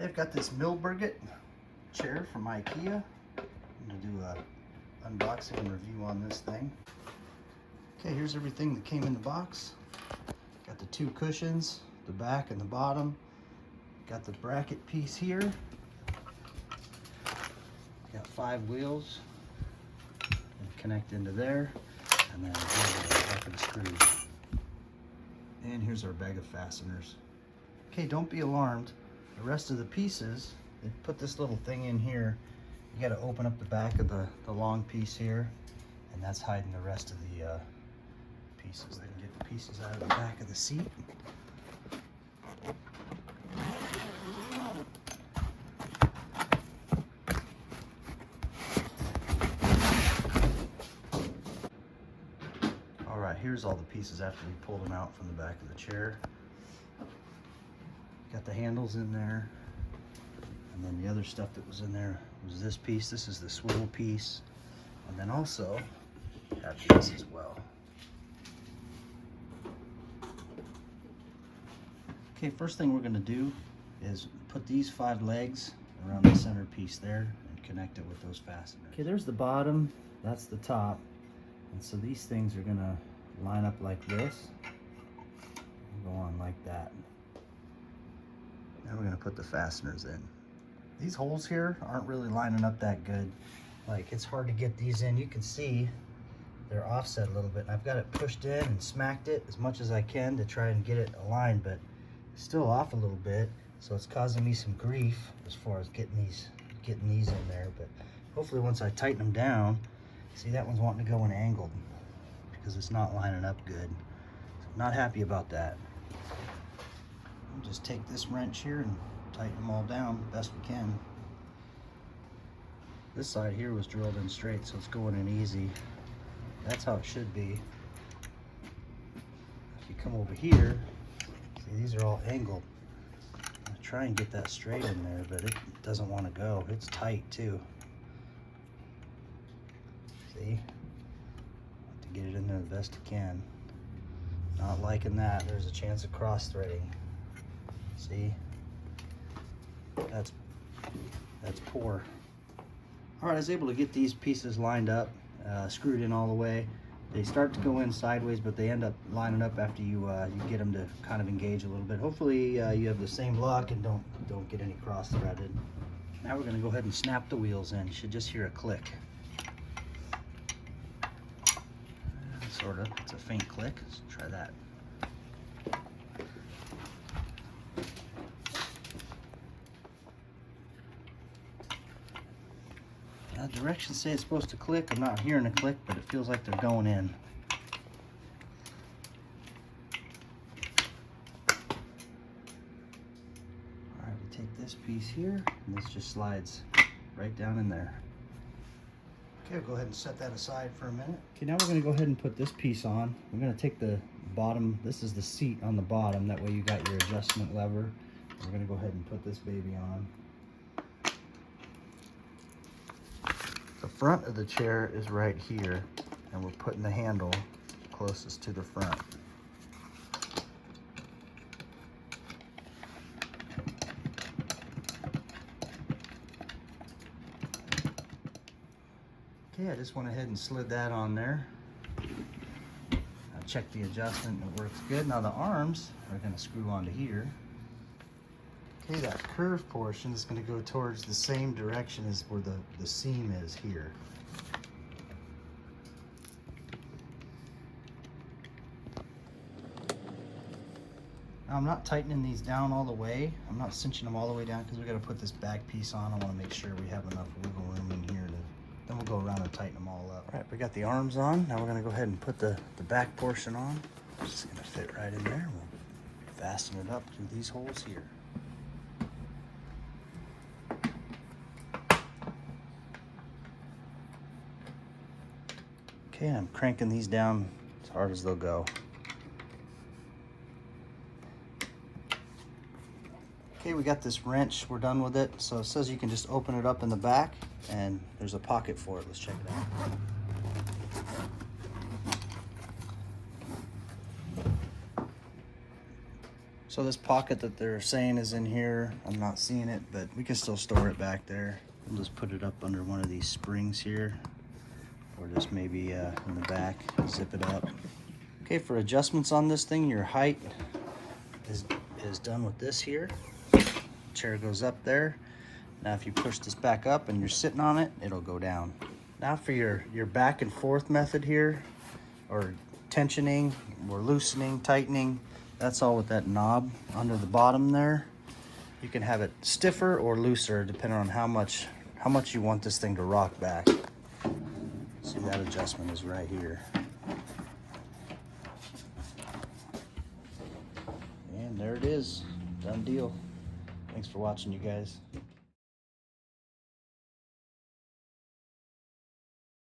They've got this Milberget chair from IKEA. I'm gonna do a unboxing and review on this thing. Okay, here's everything that came in the box. Got the two cushions, the back and the bottom. Got the bracket piece here. Got 5 wheels. And connect into there. And then a bucket of screws. And here's our bag of fasteners. Okay, don't be alarmed. The rest of the pieces, they put this little thing in here. You got to open up the back of the long piece here, and that's hiding the rest of the pieces. They can get the pieces out of the back of the seat. All right, here's all the pieces after we pulled them out from the back of the chair. Got the handles in there, and then the other stuff that was in there was this piece. This is the swivel piece, and then also have these as well. Okay, first thing we're going to do is put these 5 legs around the center piece there and connect it with those fasteners. Okay, there's the bottom, that's the top, and so these things are going to line up like this and go on like that. Now we're going to put the fasteners in. These holes here aren't really lining up that good. Like, it's hard to get these in. You can see they're offset a little bit. And I've got it pushed in and smacked it as much as I can to try and get it aligned, but it's still off a little bit. So it's causing me some grief as far as getting these in there. But hopefully once I tighten them down, see, that one's wanting to go in angled because it's not lining up good. So I'm not happy about that. Just take this wrench here and tighten them all down best we can. This side here was drilled in straight, so it's going in easy. That's how it should be. If you come over here, see, these are all angled. I try and get that straight in there, but it doesn't want to go. It's tight too. See? Have to get it in there the best you can. Not liking that. There's a chance of cross-threading. See, that's poor. All right, I was able to get these pieces lined up, screwed in all the way. They start to go in sideways, but they end up lining up after you get them to kind of engage a little bit. Hopefully you have the same luck and don't get any cross-threaded. Now we're going to go ahead and snap the wheels in. You should just hear a click. Sort of. It's a faint click. Let's try that. Directions say it's supposed to click. I'm not hearing a click, but it feels like they're going in. All right, we take this piece here, and this just slides right down in there. Okay, we'll go ahead and set that aside for a minute. Okay, now we're going to go ahead and put this piece on. We're going to take the bottom, this is the seat on the bottom, that way you got your adjustment lever. We're going to go ahead and put this baby on. The front of the chair is right here, and we're putting the handle closest to the front. Okay, I just went ahead and slid that on there. I checked the adjustment and it works good. Now the arms are going to screw onto here. Okay, that curved portion is going to go towards the same direction as where the seam is here. Now I'm not tightening these down all the way. I'm not cinching them all the way down because we got to put this back piece on. I want to make sure we have enough wiggle room in here. Then we'll go around and tighten them all up. All right, we got the arms on. Now we're going to go ahead and put the back portion on. It's just going to fit right in there. We'll fasten it up through these holes here. Okay, I'm cranking these down as hard as they'll go. Okay, we got this wrench, we're done with it. So it says you can just open it up in the back and there's a pocket for it. Let's check it out. So this pocket that they're saying is in here, I'm not seeing it, but we can still store it back there. We'll just put it up under one of these springs here, or just maybe in the back, zip it up. Okay, for adjustments on this thing, your height is done with this here. Chair goes up there. Now if you push this back up and you're sitting on it, it'll go down. Now for your back and forth method here, or tensioning or loosening, tightening, that's all with that knob under the bottom there. You can have it stiffer or looser depending on how much you want this thing to rock back. See, that adjustment is right here. And there it is, done deal. Thanks for watching, you guys.